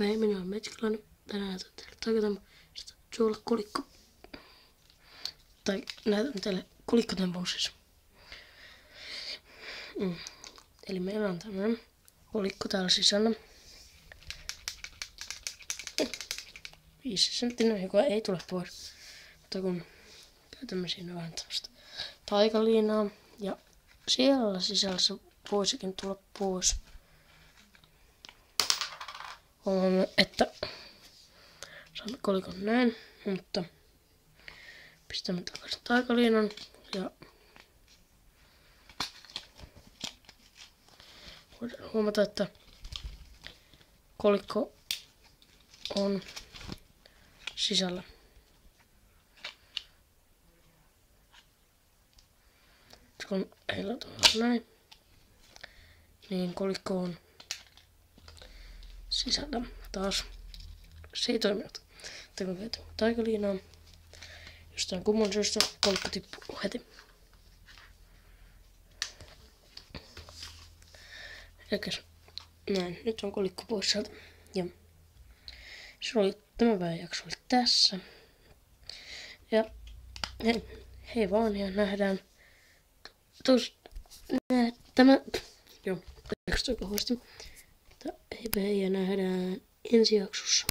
Heipä hei, minä olen Metsikäläinen. Tänään näytän teille taikatempo. Sitten suolla kolikko. Tai näytän teille kolikkotempon siis. Eli meillä on tämmönen kolikko täällä sisällä. 5 senttinen, joka ei tule pois. Mutta kun käytämme siinä vähän tämmöstä taikaliinaa. Ja siellä sisällä se voisikin tulla pois. Huomaamme, että saamme kolikon näin, mutta pistämme takaisin taikaliinan ja voidaan huomata, että kolikko on sisällä. Kun heilataan näin, niin kolikko on sisällä. Taas se ei toiminut. Kun käytän taikaliinaa, jostain kumman syystä kolikko tippuu heti. Elikkäs näin, nyt on kolikko pois sieltä. Ja se oli, tämä päiväjakso oli tässä. Ja hei vaan ja nähdään tämä. Joo, tekstoi kauheasti. Heipä hei ja nähdään ensi jaksossa.